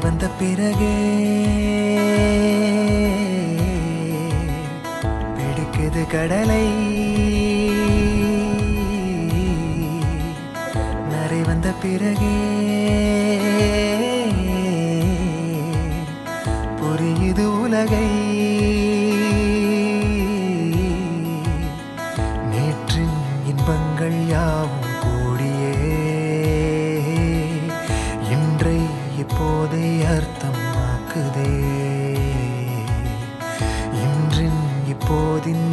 வந்த பிறகே பிடிக்குது கடலை. நரை வந்த பிறகே புரியுது உலகை. நேற்றின் இன்பங்கள் யாவும் கூடியே இன்றை இப்போதை அர்த்தமாக்குதே. இன்றின் இப்போதின்